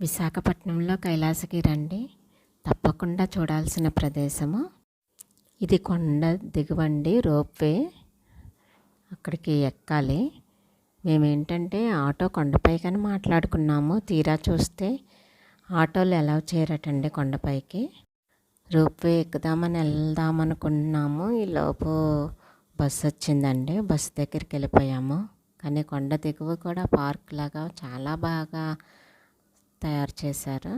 విశాఖపట్నంలో కైలాసగిరి రండి, తప్పకుండా చూడాల్సిన ప్రదేశము. ఇది కొండ దిగువండి, రోప్వే అక్కడికి ఎక్కాలి. మేమేంటంటే ఆటో కొండపైకని మాట్లాడుకున్నాము. తీరా చూస్తే ఆటోలు ఎలా చేయరటండి కొండపైకి. రోప్వే ఎక్కుదామని వెళ్దామనుకున్నాము. ఈలోపు బస్సు వచ్చిందండి. బస్సు దగ్గరికి వెళ్ళిపోయాము. కానీ కొండ దిగువ కూడా పార్క్ లాగా చాలా బాగా తయారు చేశారు.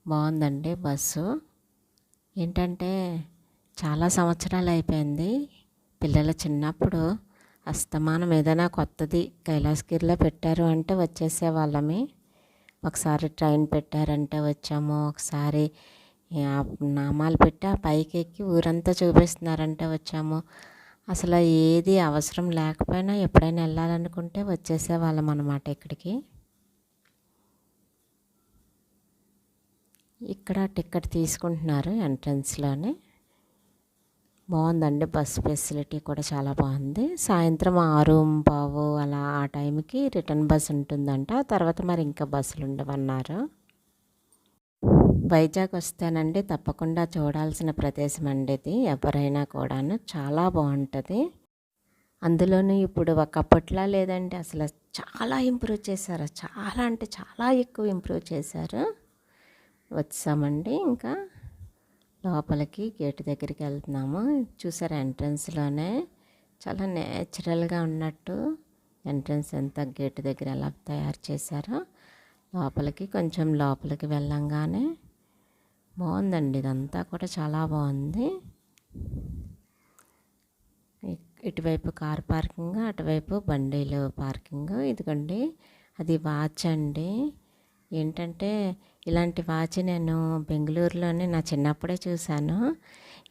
బాగుందండి బస్సు. ఏంటంటే చాలా సంవత్సరాలు అయిపోయింది. పిల్లల చిన్నప్పుడు అస్తమానం ఏదైనా కొత్తది కైలాసగిరిలో పెట్టారు అంటే వచ్చేసే వాళ్ళమి. ఒకసారి ట్రైన్ పెట్టారంటే వచ్చాము, ఒకసారి నామాలు పెట్టి ఆ పైకి ఎక్కి ఊరంతా చూపిస్తున్నారంటే వచ్చాము. అసలు ఏది అవసరం లేకపోయినా ఎప్పుడైనా వెళ్ళాలనుకుంటే వచ్చేసే వాళ్ళం అన్నమాట ఇక్కడికి. ఇక్కడ టికెట్ తీసుకుంటున్నారు ఎంట్రన్స్లోనే. బాగుందండి, బస్ ఫెసిలిటీ కూడా చాలా బాగుంది. సాయంత్రం 6:15 అలా ఆ టైంకి రిటర్న్ బస్ ఉంటుందంట. ఆ తర్వాత మరి ఇంకా బస్సులు ఉండవన్నారు. వైజాగ్ వస్తేనండి తప్పకుండా చూడాల్సిన ప్రదేశం అండి ఇది. ఎవరైనా కూడాను చాలా బాగుంటుంది. అందులోనూ ఇప్పుడు ఒకప్పట్లా లేదండి, అసలు చాలా ఇంప్రూవ్ చేశారు. చాలా అంటే చాలా ఎక్కువ ఇంప్రూవ్ చేశారు. వచ్చామండి ఇంకా లోపలికి గేటు దగ్గరికి వెళ్తున్నాము. చూసారా, ఎంట్రన్స్లోనే చాలా నేచురల్గా ఉన్నట్టు ఎంట్రన్స్ ఎంత గేటు దగ్గర ఎలా తయారు చేశారో. కొంచెం లోపలికి వెళ్ళంగానే బాగుందండి, ఇదంతా కూడా చాలా బాగుంది. ఇటువైపు కార్ పార్కింగ్, అటువైపు బండిలు పార్కింగ్. ఇదిగోండి అది వాచ్ అండి. ఏంటంటే ఇలాంటి వాచ్ నేను బెంగళూరులోనే నా చిన్నప్పుడే చూశాను.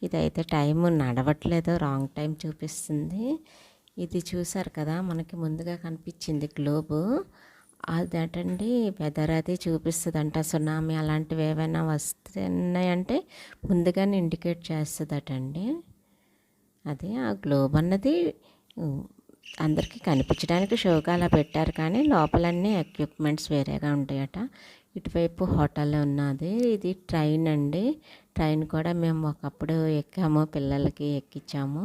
ఇదైతే టైము నడవట్లేదు, రాంగ్ టైం చూపిస్తుంది. ఇది చూసారు కదా, మనకి ముందుగా కనిపించింది గ్లోబు. అదేంటండి వెదర్ అది చూపిస్తుందంట. సునామీ అలాంటివి ఏవైనా వస్తున్నాయంటే ముందుగానే ఇండికేట్ చేస్తుందటండి. అది ఆ గ్లోబ్ అన్నది అందరికీ కనిపించడానికి షోగా అలా పెట్టారు, కానీ లోపలన్నీ ఎక్విప్మెంట్స్ వేరేగా ఉంటాయట. ఇటువైపు హోటల్ ఉన్నది. ఇది ట్రైన్ అండి. ట్రైన్ కూడా మేము ఒకప్పుడు ఎక్కాము, పిల్లలకి ఎక్కించాము.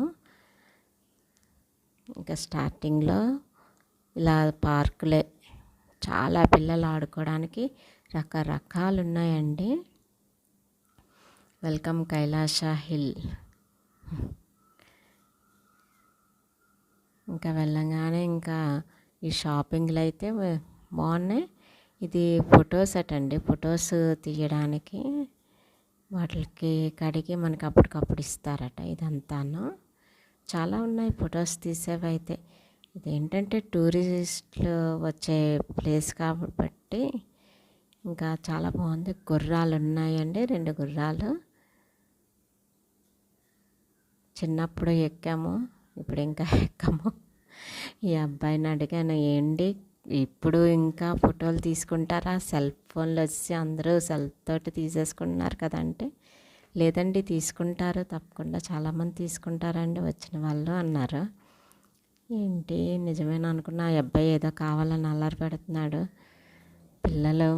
ఇంకా స్టార్టింగ్లో ఇలా పార్కులే, చాలా పిల్లలు ఆడుకోవడానికి రకరకాలు ఉన్నాయండి. Welcome Kailasa hill. ఇంకా వెళ్ళంగానే ఇంకా ఈ షాపింగ్లు అయితే బాగున్నాయి. ఇది ఫొటోస్ అటండి, ఫొటోస్ తీయడానికి వాటికి కడిగి మనకి అప్పటికప్పుడు ఇస్తారట. ఇదంతాను చాలా ఉన్నాయి ఫొటోస్ తీసేవి అయితే. ఇదేంటంటే టూరిస్టులు వచ్చే ప్లేస్ కాబట్టి ఇంకా చాలా బాగుంది. గుర్రాలు ఉన్నాయండి, 2 గుర్రాలు. చిన్నప్పుడు ఎక్కాము, ఇప్పుడు ఇంకా ఎక్కాము. ఈ అబ్బాయిని అడిగాను, ఏంటి ఇప్పుడు ఇంకా ఫోటోలు తీసుకుంటారా, సెల్ ఫోన్లు వచ్చి అందరూ సెల్ తోటి తీసేసుకుంటున్నారు కదా అంటే, లేదండి తీసుకుంటారు తప్పకుండా, చాలామంది తీసుకుంటారండి వచ్చిన వాళ్ళు అన్నారు. ఏంటి నిజమేనా అనుకున్నా. ఆ అబ్బాయి ఏదో కావాలని అల్లరి పెడుతున్నాడు. పిల్లలు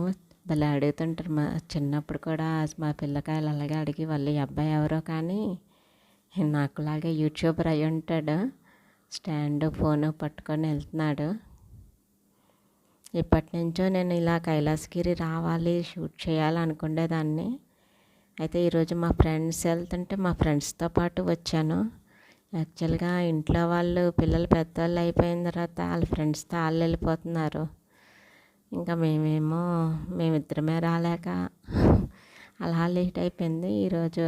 భలే అడుగుతుంటారు. మా చిన్నప్పుడు కూడా మా పిల్లకాయలు అలాగే అడిగి వాళ్ళు, ఈ అబ్బాయి ఎవరో కానీ నాకులాగే యూట్యూబర్ అయి ఉంటాడు. స్టాండ్ ఫోను పట్టుకొని వెళ్తున్నాడు. ఇప్పటి నుంచో నేను ఇలా కైలాసగిరి రావాలి, షూట్ చేయాలి అనుకునేదాన్ని. అయితే ఈరోజు మా ఫ్రెండ్స్ వెళ్తుంటే మా ఫ్రెండ్స్తో పాటు వచ్చాను. యాక్చువల్గా ఇంట్లో వాళ్ళు పిల్లలు పెద్దవాళ్ళు అయిపోయిన తర్వాత వాళ్ళ ఫ్రెండ్స్తో వాళ్ళు వెళ్ళిపోతున్నారు. ఇంకా మేమిద్దరమే రాలేక అలా లేట్ అయిపోయింది. ఈరోజు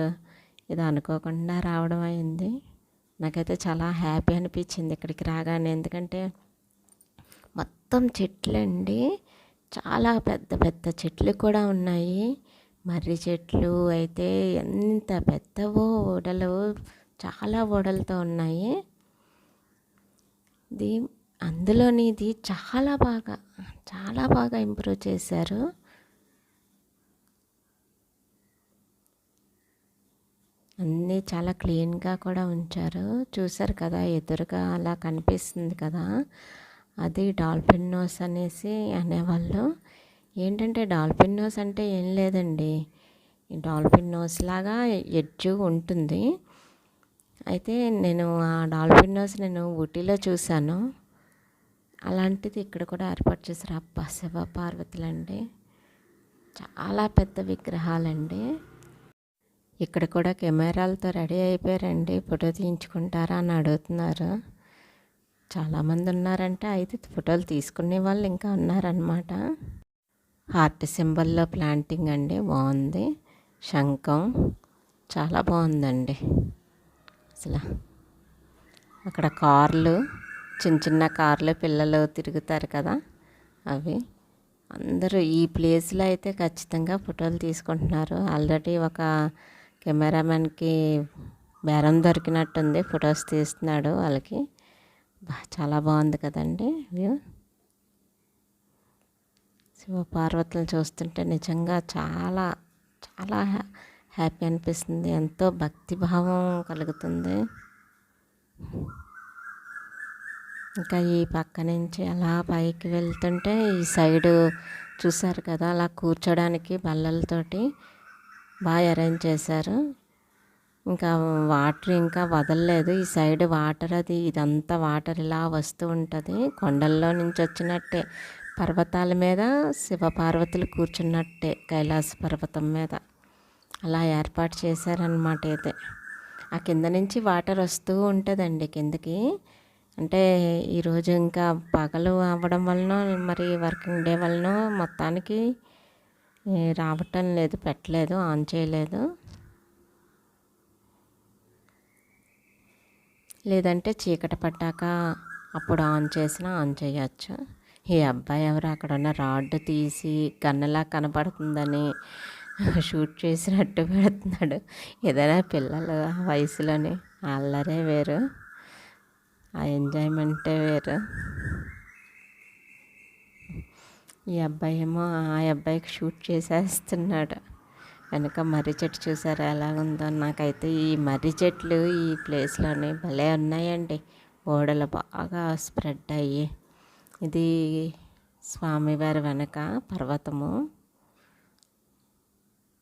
ఇది అనుకోకుండా రావడం అయింది. నాకైతే చాలా హ్యాపీ అనిపించింది ఇక్కడికి రాగానే. ఎందుకంటే మొత్తం చెట్లండి, చాలా పెద్ద పెద్ద చెట్లు కూడా ఉన్నాయి. మర్రి చెట్లు అయితే ఎంత పెద్దవో, ఓడలు చాలా ఓడలతో ఉన్నాయి. అందులోని ఇది చాలా బాగా ఇంప్రూవ్ చేశారు. అన్నీ చాలా క్లీన్గా కూడా ఉంచారు. చూసారు కదా, ఎదురుగా అలా కనిపిస్తుంది కదా, అది డాల్ఫిన్ నోస్ అనేసి అనేవాళ్ళు. ఏంటంటే డాల్ఫిన్ నోస్ అంటే ఏం లేదండి, ఈ డాల్ఫిన్ నోస్ లాగా ఎడ్జు ఉంటుంది. అయితే నేను ఆ డాల్ఫిన్ నోస్ నేను ఊటీలో చూశాను. అలాంటిది ఇక్కడ కూడా ఏర్పాటు చేశారు. అబ్బా, శివ పార్వతులండి, చాలా పెద్ద విగ్రహాలండి. ఇక్కడ కూడా కెమెరాలతో రెడీ అయిపోయారండి, ఫోటో తీయించుకుంటారా అని అడుగుతున్నారు. చాలామంది ఉన్నారంటే, అయితే ఫోటోలు తీసుకునే వాళ్ళు ఇంకా ఉన్నారనమాట. హార్ట్ సింబల్లో ప్లాంటింగ్ అండి, బాగుంది. శంఖం చాలా బాగుందండి అసలు. అక్కడ కార్లు, చిన్న చిన్న కార్లు పిల్లలు తిరుగుతారు కదా అవి. అందరూ ఈ ప్లేస్లో అయితే ఖచ్చితంగా ఫోటోలు తీసుకుంటున్నారు. ఆల్రెడీ ఒక కెమెరామెన్కి బేరం దొరికినట్టుంది, ఫొటోస్ తీస్తున్నాడు వాళ్ళకి. చాలా బాగుంది కదండి వ్యూ. శివపార్వతులను చూస్తుంటే నిజంగా చాలా చాలా హ్యాపీ అనిపిస్తుంది, ఎంతో భక్తిభావం కలుగుతుంది. ఇంకా ఈ పక్క నుంచి అలా పైకి వెళ్తుంటే ఈ సైడు చూసారు కదా, అలా కూర్చోడానికి బల్లలతోటి బాగా అరేంజ్ చేశారు. ఇంకా వాటర్ ఇంకా వదలలేదు. ఈ సైడ్ వాటర్, అది ఇదంతా వాటర్ ఇలా వస్తూ ఉంటుంది. కొండల్లో నుంచి వచ్చినట్టే, పర్వతాల మీద శివపార్వతులు కూర్చున్నట్టే కైలాస పర్వతం మీద అలా ఏర్పాటు చేశారనమాట. అయితే ఆ కింద నుంచి వాటర్ వస్తూ ఉంటుందండి కిందకి. అంటే ఈరోజు ఇంకా పగలు అవ్వడం వలన, మరి వర్కింగ్ డే వలన మొత్తానికి రావటం లేదు, పెట్టలేదు, ఆన్ చేయలేదు. లేదంటే చీకటి పడ్డాక అప్పుడు ఆన్ చేసినా ఆన్ చేయొచ్చు. ఈ అబ్బాయి ఎవరు అక్కడ ఉన్న రాడ్ తీసి గన్నలా కనపడుతుందని షూట్ చేసినట్టు పెడుతున్నాడు. ఏదైనా పిల్లలు ఆ వయసులోని అల్లరే వేరు, ఆ ఎంజాయ్మెంటే వేరు. ఈ అబ్బాయి ఏమో ఆ అబ్బాయికి షూట్ చేసేస్తున్నాడు. వెనక మర్రి చెట్టు చూసారా ఎలాగుందో. నాకైతే ఈ మర్రి చెట్లు ఈ ప్లేస్లోని భలే ఉన్నాయండి, ఓడలు బాగా స్ప్రెడ్ అయ్యి. ఇది స్వామివారి వెనక పర్వతము,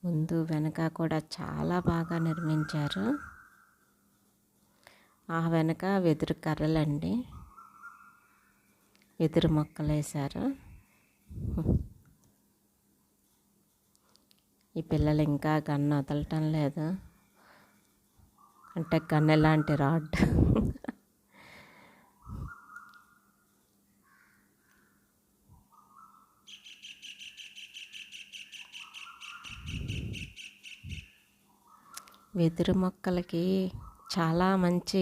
ముందు వెనక కూడా చాలా బాగా నిర్మించారు. ఆ వెనక వెదురు కర్రలండి, వెదురు మొక్కలు వేశారు. ఈ పిల్లలు ఇంకా గన్ను వదలటం లేదు, అంటే గన్ను ఎలాంటి రాడ్. వెదురు మొక్కలకి చాలా మంచి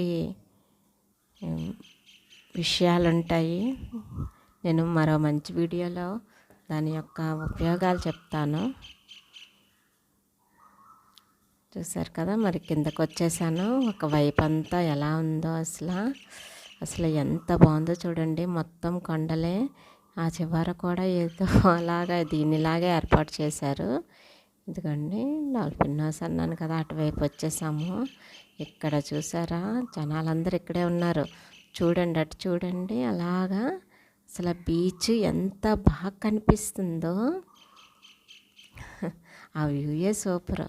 విషయాలు ఉంటాయి. నేను మరో మంచి వీడియోలో దాని యొక్క ఉపయోగాలు చెప్తాను. చూసారు కదా, మరి కిందకు వచ్చేసాను. ఒకవైపు అంతా ఎలా ఉందో అసలు ఎంత బాగుందో చూడండి. మొత్తం కొండలే, ఆ చివర కూడా ఏదో అలాగా దీనిలాగే ఏర్పాటు చేశారు. ఇదిగోండి డాల్ఫిన్ నోస్ అన్నాను కదా, అటువైపు వచ్చేసాము. ఇక్కడ చూసారా, జనాలందరూ ఇక్కడే ఉన్నారు. చూడండి, అటు చూడండి, అలాగా అసలు బీచ్ ఎంత బాగా కనిపిస్తుందో. ఆ వ్యూయే సూపర్.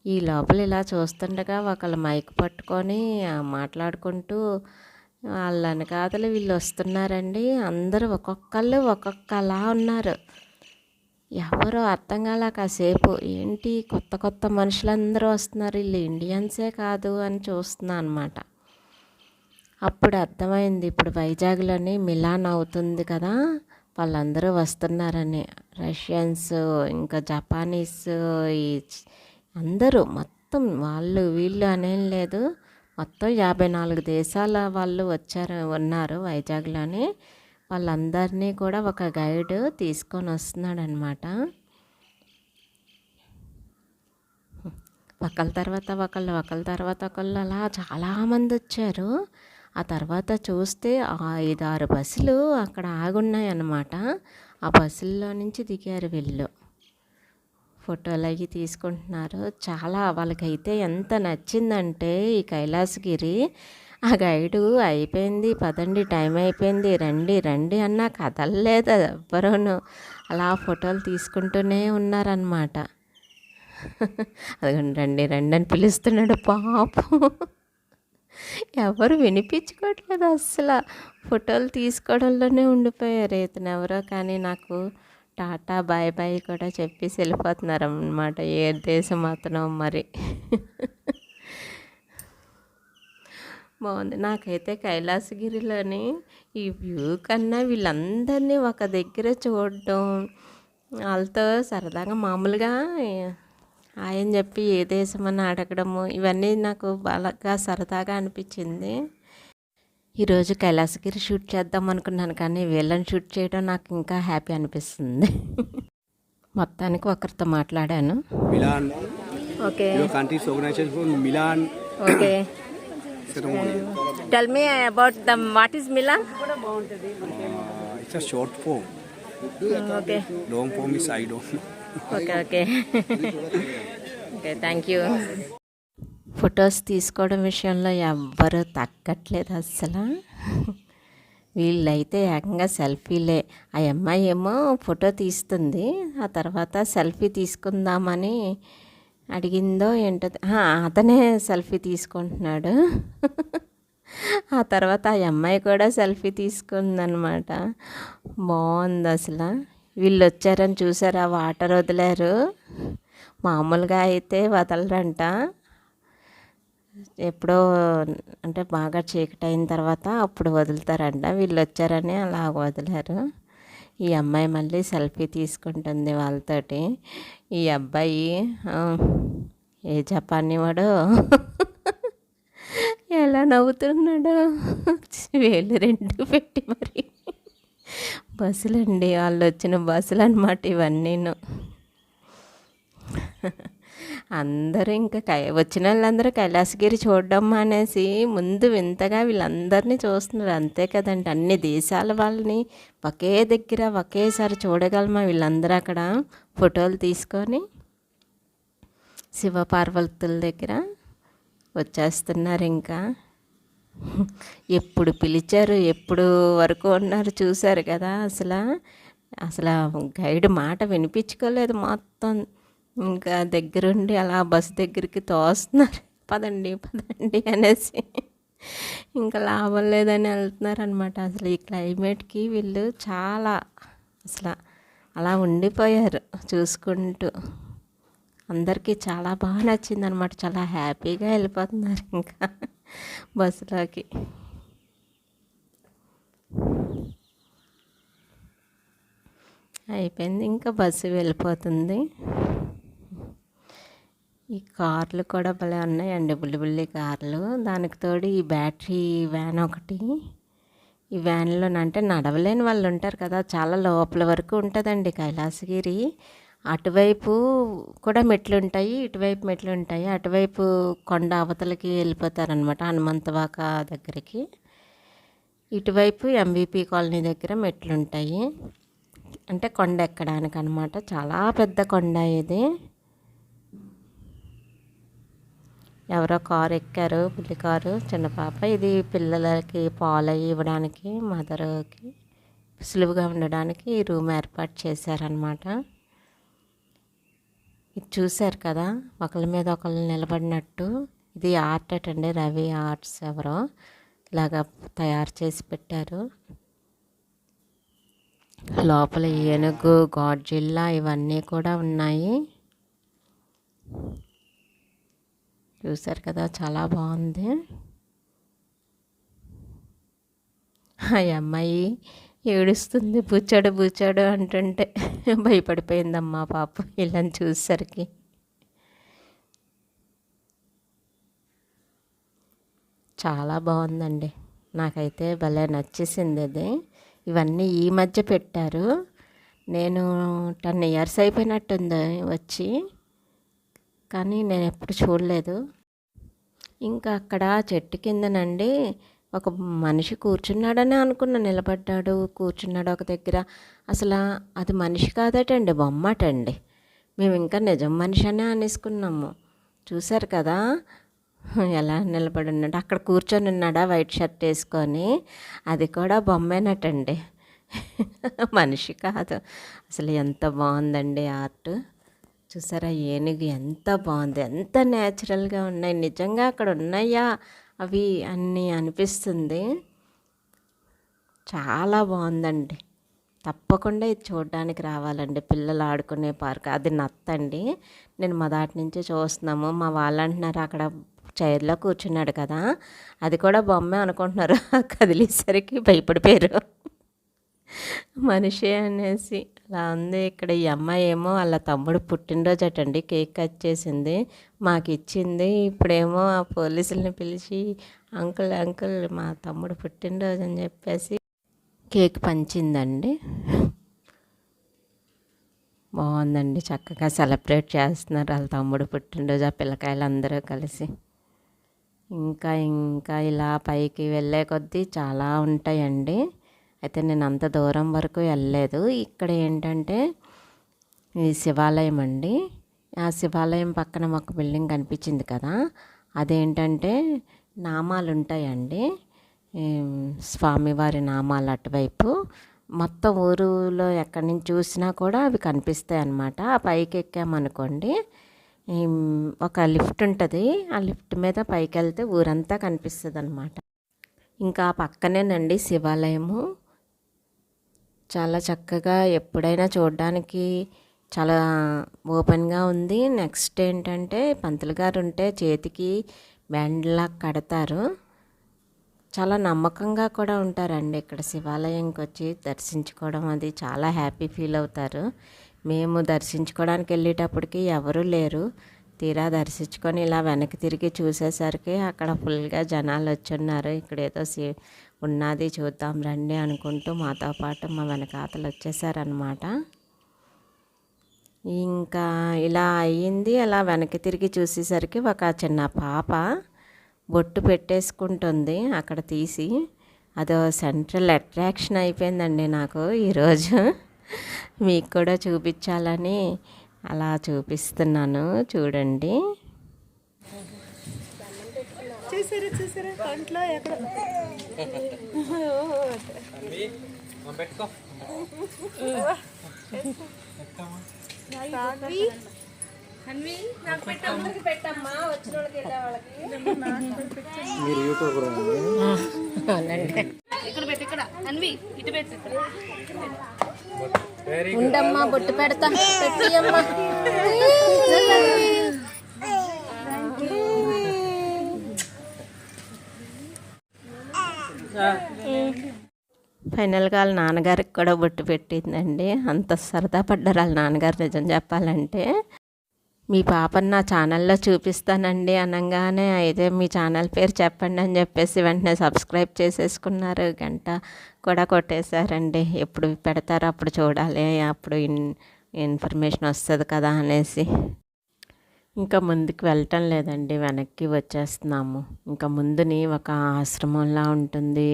ఈ లోపల ఇలా చూస్తుండగా ఒకళ్ళు మైక్ పట్టుకొని మాట్లాడుకుంటూ వాళ్ళ వెనకాతలు వీళ్ళు వస్తున్నారండి. అందరూ ఒక్కొక్కళ్ళు ఒక్కొక్కలా ఉన్నారు. ఎవరో అర్థం కాలే కాసేపు, ఏంటి కొత్త కొత్త మనుషులందరూ వస్తున్నారు, వీళ్ళు ఇండియన్సే కాదు అని చూస్తున్నా అనమాట. అప్పుడు అర్థమైంది, ఇప్పుడు వైజాగ్లోని మిలాన్ అవుతుంది కదా, వాళ్ళందరూ వస్తున్నారని. రష్యన్స్, ఇంకా జపానీస్, ఈ అందరూ మొత్తం వాళ్ళు వీళ్ళు అనేం లేదు, మొత్తం 54 దేశాల వాళ్ళు ఉన్నారు వైజాగ్లోని. వాళ్ళందరినీ కూడా ఒక గైడ్ తీసుకొని వస్తున్నాడు అనమాట. ఒకళ్ళ తర్వాత ఒకళ్ళు అలా చాలామంది వచ్చారు. ఆ తర్వాత చూస్తే 5-6 బస్సులు అక్కడ ఆగున్నాయి అన్నమాట. ఆ బస్సుల్లో నుంచి దిగారు వీళ్ళు, ఫోటోలు అవి తీసుకుంటున్నారు. చాలా వాళ్ళకైతే ఎంత నచ్చిందంటే ఈ కైలాసగిరి ఆ గైడు అయిపోయింది పదండి టైం అయిపోయింది రండి రండి అన్నా కదలలేదు ఎవ్వరూను. అలా ఫోటోలు తీసుకుంటూనే ఉన్నారనమాట. అదిగోండి రండి రండి అని పిలుస్తున్నాడు పాపం. ఎవరు వినిపించుకోవట్లేదు అస్సలు. ఫోటోలు తీసుకోవడంలోనే ఉండిపోయారు. ఇతను ఎవరో కానీ నాకు టాటా బాయ్ బాయ్ కూడా చెప్పేసి వెళ్ళిపోతున్నారన్నమాట. ఏ దేశం అతనో మరి. బాగుంది. నాకైతే కైలాసగిరిలోని ఈ వ్యూ కన్నా వీళ్ళందరినీ ఒక దగ్గర చూడడం, వాళ్ళతో సరదాగా మామూలుగా ఆయన చెప్పి ఏ దేశం అని అడగడము, ఇవన్నీ నాకు బాగా సరదాగా అనిపించింది. ఈరోజు కైలాసగిరి షూట్ చేద్దాం అనుకున్నాను, కానీ వీళ్ళని షూట్ చేయడం నాకు ఇంకా హ్యాపీ అనిపిస్తుంది. మొత్తానికి ఒకరితో మాట్లాడాను. Milan okay countries organization Milan. Okay tell me about the what is Milan. It's a short form. Okay long form is I don't know. Okay okay okay thank you. Photos తీసుకోవడం విషయంలో ఎవ్వరూ తగ్గట్లేదు అస్సలు. వీళ్ళైతే ఏకంగా సెల్ఫీలే. ఆ అమ్మాయి ఏమో ఫోటో తీస్తుంది, ఆ తర్వాత సెల్ఫీ తీసుకుందామని అడిగిందో ఏంటో, అతనే సెల్ఫీ తీసుకుంటున్నాడు. ఆ తర్వాత ఆ అమ్మాయి కూడా సెల్ఫీ తీసుకుందనమాట. బాగుంది అసలు. వీళ్ళు వచ్చారని చూసారా, వాటర్ వదిలారు. మామూలుగా అయితే వదలరంట, ఎప్పుడో అంటే బాగా చీకటి అయిన తర్వాత అప్పుడు వదులుతారంట. వీళ్ళు వచ్చారని అలా వదిలారు. ఈ అమ్మాయి మళ్ళీ సెల్ఫీ తీసుకుంటుంది వాళ్ళతోటి. ఈ అబ్బాయి ఏ జపానీ వాడు ఎలా నవ్వుతున్నాడు, వేలు రెండు పెట్టి మరి. బస్సులండి, వాళ్ళు వచ్చిన బస్సులు అనమాట ఇవన్నీను. అందరూ ఇంకా వచ్చిన వాళ్ళందరూ కైలాసగిరి చూడడం అనేసి ముందు వింతగా వీళ్ళందరినీ చూస్తున్నారు. అంతే కదండి, అన్ని దేశాల వాళ్ళని ఒకే దగ్గర ఒకేసారి చూడగలమా వీళ్ళందరూ అక్కడ ఫోటోలు తీసుకొని శివపార్వతుల దగ్గర వచ్చేస్తున్నారు. ఇంకా ఎప్పుడు పిలిచారు, ఎప్పుడు వరకు ఉన్నారు చూశారు కదా. అసలు గైడ్ మాట వినిపించుకోలేదు మొత్తం. ఇంకా దగ్గరుండి అలా బస్సు దగ్గరికి తోస్తున్నారు, పదండి పదండి అనేసి. ఇంకా లాభం లేదని వెళ్తున్నారు అనమాట. అసలు ఈ క్లైమేట్కి వీళ్ళు చాలా అసలు అలా ఉండిపోయారు చూసుకుంటూ. అందరికీ చాలా బాగా నచ్చిందనమాట. చాలా హ్యాపీగా వెళ్ళిపోతున్నారు ఇంకా బస్సులోకి. అయిపోయింది, ఇంకా బస్సు వెళ్ళిపోతుంది. ఈ కార్లు కూడా భలే ఉన్నాయండి, బుల్లి బుల్లి కార్లు. దానికి తోడు ఈ బ్యాటరీ వ్యాన్ ఒకటి. ఈ వ్యాన్లో అంటే నడవలేని వాళ్ళు ఉంటారు కదా, చాలా లోపల వరకు ఉంటుందండి కైలాసగిరి. అటువైపు కూడా మెట్లు ఉంటాయి, ఇటువైపు మెట్లు ఉంటాయి. అటువైపు కొండ అవతలకి వెళ్ళిపోతారనమాట, హనుమంతవాక దగ్గరికి. ఇటువైపు ఎంవిపి కాలనీ దగ్గర మెట్లు ఉంటాయి, అంటే కొండ ఎక్కడానికి అనమాట. చాలా పెద్ద కొండ ఇది. ఎవరో కారు ఎక్కారు, బుల్లి కారు, చిన్న పాప. ఇది పిల్లలకి పాలు ఇవ్వడానికి, మదర్కి సులువుగా ఉండడానికి ఈ రూమ్ ఏర్పాటు చేశారనమాట. ఇది చూశారు కదా, ఒకళ్ళ మీద ఒకళ్ళు నిలబడినట్టు. ఇది ఆర్ట్ అండి, రవి ఆర్ట్స్ ఎవరో ఇలాగా తయారు చేసి పెట్టారు. లోపల ఏనుగు, గాడ్జిల్లా ఇవన్నీ కూడా ఉన్నాయి. చూసారు కదా, చాలా బాగుంది. ఆ అమ్మాయి ఏడుస్తుంది, బూచాడు బూచాడు అంటుంటే భయపడిపోయిందమ్మా పాప వీళ్ళని చూసేసరికి. చాలా బాగుందండి, నాకైతే భలే నచ్చేసింది అది. ఇవన్నీ ఈ మధ్య పెట్టారు. నేను 10 years అయిపోయినట్టుంది వచ్చి, కానీ నేను ఎప్పుడు చూడలేదు. ఇంకా అక్కడ చెట్టు కిందనండి ఒక మనిషి కూర్చున్నాడని అనుకున్నా. నిలబడ్డాడు, కూర్చున్నాడు ఒక దగ్గర. అసలు అది మనిషి కాదటండి, బొమ్మటండి. మేము ఇంకా నిజం మనిషి అనే అనేసుకున్నాము. చూశారు కదా, ఎలా నిలబడి ఉన్నాడు, అక్కడ కూర్చొని ఉన్నాడా వైట్ షర్ట్ వేసుకొని. అది కూడా బొమ్మేనటండి, మనిషి కాదు. అసలు ఎంత బాగుందండి ఆర్ట్. చూసారా ఏనుగు ఎంత బాగుంది, ఎంత న్యాచురల్గా ఉన్నాయి. నిజంగా అక్కడ ఉన్నాయా అవి అన్నీ అనిపిస్తుంది. చాలా బాగుందండి. తప్పకుండా ఇది చూడడానికి రావాలండి. పిల్లలు ఆడుకునే పార్క్. అది నత్తండి. నేను మొదటి నుంచి చూస్తున్నాము. మా వాళ్ళు అంటున్నారు అక్కడ చైర్లో కూర్చున్నాడు కదా, అది కూడా బొమ్మే అనుకుంటున్నారు. కదిలేసరికి భయపడిపోయారు మనిషి అనేసి. అలా ఉంది. ఇక్కడ ఈ అమ్మాయి ఏమో వాళ్ళ తమ్ముడు పుట్టినరోజు అటండి, కేక్ కట్ చేసింది, మాకు ఇచ్చింది. ఇప్పుడేమో ఆ పోలీసుల్ని పిలిచి అంకుల్ అంకుల్ మా తమ్ముడు పుట్టినరోజు అని చెప్పేసి కేక్ పంచిందండి. బాగుందండి, చక్కగా సెలబ్రేట్ చేస్తున్నారు వాళ్ళ తమ్ముడు పుట్టినరోజు ఆ పిల్లకాయలందరూ కలిసి. ఇంకా ఇంకా ఇలా పైకి వెళ్ళే కొద్దీ చాలా ఉంటాయండి. అయితే నేను అంత దూరం వరకు వెళ్ళలేదు. ఇక్కడ ఏంటంటే ఈ శివాలయం అండి. ఆ శివాలయం పక్కన ఒక బిల్డింగ్ కనిపించింది కదా, అదేంటంటే నామాలు ఉంటాయండి, స్వామివారి నామాలు. అటువైపు మొత్తం ఊరులో ఎక్కడి నుంచి చూసినా కూడా అవి కనిపిస్తాయి అన్నమాట. ఆ పైకి ఎక్కామనుకోండి, ఒక లిఫ్ట్ ఉంటుంది, ఆ లిఫ్ట్ మీద పైకి వెళ్తే ఊరంతా కనిపిస్తుంది అన్నమాట. ఇంకా పక్కనేనండి శివాలయము. చాలా చక్కగా ఎప్పుడైనా చూడడానికి చాలా ఓపెన్గా ఉంది. నెక్స్ట్ ఏంటంటే పంతులు గారు ఉంటే చేతికి బ్యాండ్లా కడతారు. చాలా నమ్మకంగా కూడా ఉంటారండి ఇక్కడ శివాలయంకి వచ్చి దర్శించుకోవడం. అది చాలా హ్యాపీ ఫీల్ అవుతారు. మేము దర్శించుకోవడానికి వెళ్ళేటప్పటికి ఎవరూ లేరు. తీరా దర్శించుకొని ఇలా వెనక్కి తిరిగి చూసేసరికి అక్కడ ఫుల్గా జనాలు వచ్చున్నారు. ఇక్కడ ఏదో ఉన్నది చూద్దాం రండి అనుకుంటూ మాతో పాటు మా వెనకాతలు వచ్చేసారనమాట. ఇంకా ఇలా అయ్యింది. అలా వెనక్కి తిరిగి చూసేసరికి ఒక చిన్న పాప బొట్టు పెట్టేసుకుంటుంది అక్కడ తీసి. అదో సెంట్రల్ అట్రాక్షన్ అయిపోయిందండి నాకు ఈరోజు. మీకు కూడా చూపించాలని అలా చూపిస్తున్నాను, చూడండి. చూసారా చూసారా కంట్లో ఎక్కడ మీరు యూట్యూబ్ కూడా ఉండమ్మా బొట్టు పెడతా, పెట్టియమ్మా. ఫైనల్గా వాళ్ళ నాన్నగారికి కూడా బొట్టు పెట్టిందండి. అంత సరదా పడ్డారు వాళ్ళ నాన్నగారు నిజం చెప్పాలంటే. మీ పాపని నా ఛానల్లో చూపిస్తానండి అనగానే, అయితే మీ ఛానల్ పేరు చెప్పండి అని చెప్పేసి వెంటనే సబ్స్క్రైబ్ చేసేసుకున్నారు. గంట కూడా కొట్టేశారండి. ఎప్పుడు పెడతారో అప్పుడు చూడాలి, అప్పుడు ఇన్ఫర్మేషన్ వస్తుంది కదా అనేసి. ఇంకా ముందుకు వెళ్ళటం లేదండి, వెనక్కి వచ్చేస్తున్నాము. ఇంకా ముందుని ఒక ఆశ్రమంలా ఉంటుంది,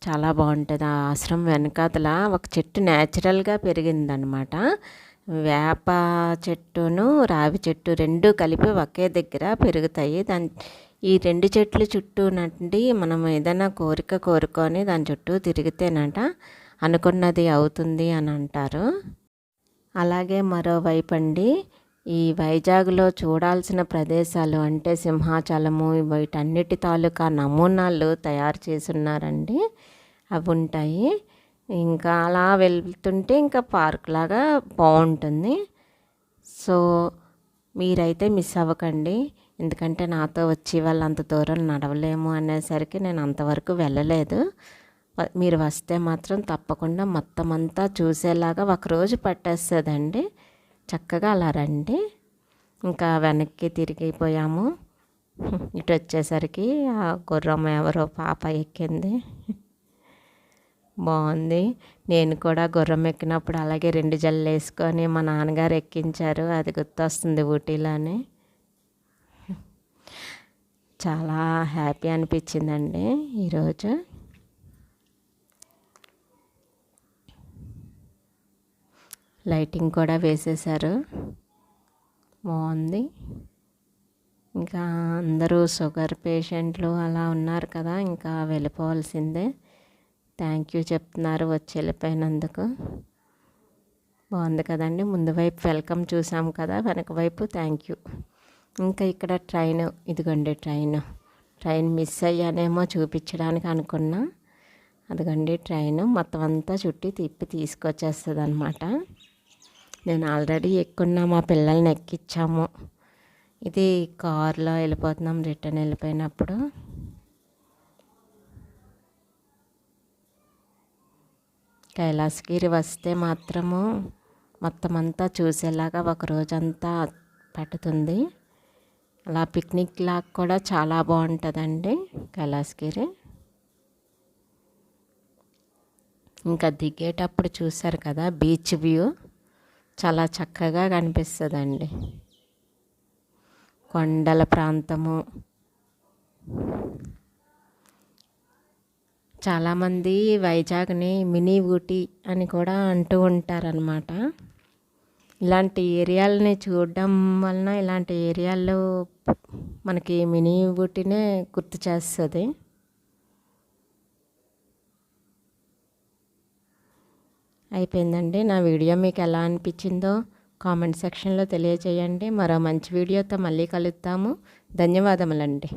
చాలా బాగుంటుంది. ఆ ఆశ్రమం వెనకాతల ఒక చెట్టు న్యాచురల్గా పెరిగిందనమాట. వేప చెట్టును రావి చెట్టు రెండు కలిపి ఒకే దగ్గర పెరుగుతాయి. ఈ రెండు చెట్లు చుట్టూ నండి మనం ఏదైనా కోరిక కోరుకొని దాని చుట్టూ తిరిగితేనట అనుకున్నది అవుతుంది అని అంటారు. అలాగే మరోవైపు అండి, ఈ వైజాగ్లో చూడాల్సిన ప్రదేశాలు అంటే సింహాచలము, వీటన్నిటి తాలూకా నమూనాలు తయారు చేసి ఉన్నారండి, అవి ఉంటాయి. ఇంకా అలా వెళ్తుంటే ఇంకా పార్క్ లాగా బాగుంటుంది. సో మీరైతే మిస్ అవ్వకండి, ఎందుకంటే నాతో వచ్చి వాళ్ళు అంత దూరం నడవలేము అనేసరికి నేను అంతవరకు వెళ్ళలేదు. మీరు వస్తే మాత్రం తప్పకుండా మొత్తం అంతా చూసేలాగా ఒకరోజు పట్టేస్తుందండి. చక్కగా అలా రండి. ఇంకా వెనక్కి తిరిగిపోయాము. ఇటు వచ్చేసరికి ఆ గుర్రం ఎవరో పాప ఎక్కింది, బాగుంది. నేను కూడా గుర్రం ఎక్కినప్పుడు అలాగే 2 జల్లు వేసుకొని మా నాన్నగారు ఎక్కించారు, అది గుర్తొస్తుంది ఊటీలోనే. చాలా హ్యాపీ అనిపించిందండి ఈరోజు. లైటింగ్ కూడా వేసేసారు, బాగుంది. ఇంకా అందరూ షుగర్ పేషెంట్లు అలా ఉన్నారు కదా, ఇంకా వెళ్ళిపోవాల్సిందే. థ్యాంక్ యూ చెప్తున్నారు వచ్చి వెళ్ళిపోయినందుకు. బాగుంది కదండి. ముందు వైపు వెల్కమ్ చూసాం కదా, వెనక వైపు థ్యాంక్ యూ. ఇంకా ఇక్కడ ట్రైన్, ఇదిగోండి ట్రైన్ మిస్ అయ్యానేమో చూపించడానికి అనుకున్నా. అదిగోండి ట్రైన్ మొత్తం అంతా చుట్టి తిప్పి తీసుకొచ్చేస్తుంది అనమాట. నేను ఆల్రెడీ ఎక్కున్నా, మా పిల్లల్ని ఎక్కించాము. ఇది కార్లో వెళ్ళిపోతున్నాం రిటర్న్ వెళ్ళిపోయినప్పుడు. కైలాసగిరి వస్తే మాత్రము మొత్తం అంతా చూసేలాగా ఒక రోజంతా పడుతుంది. అలా పిక్నిక్ లాగా కూడా చాలా బాగుంటుందండి కైలాసగిరి. ఇంకా దిగేటప్పుడు చూసారు కదా బీచ్ వ్యూ చాలా చక్కగా కనిపిస్తుందండి. కొండల ప్రాంతము. చాలామంది వైజాగ్ని మినీ ఊటీ అని కూడా అంటూ ఉంటారనమాట. ఇలాంటి ఏరియాలని చూడడం వలన ఇలాంటి ఏరియాల్లో మనకి మినీ ఊటీనే గుర్తు చేస్తుంది. అయిపోయిందండి. నా వీడియో మీకు ఎలా అనిపించిందో కామెంట్ సెక్షన్లో తెలియజేయండి. మరో మంచి వీడియోతో మళ్ళీ కలుద్దాము. ధన్యవాదములండి.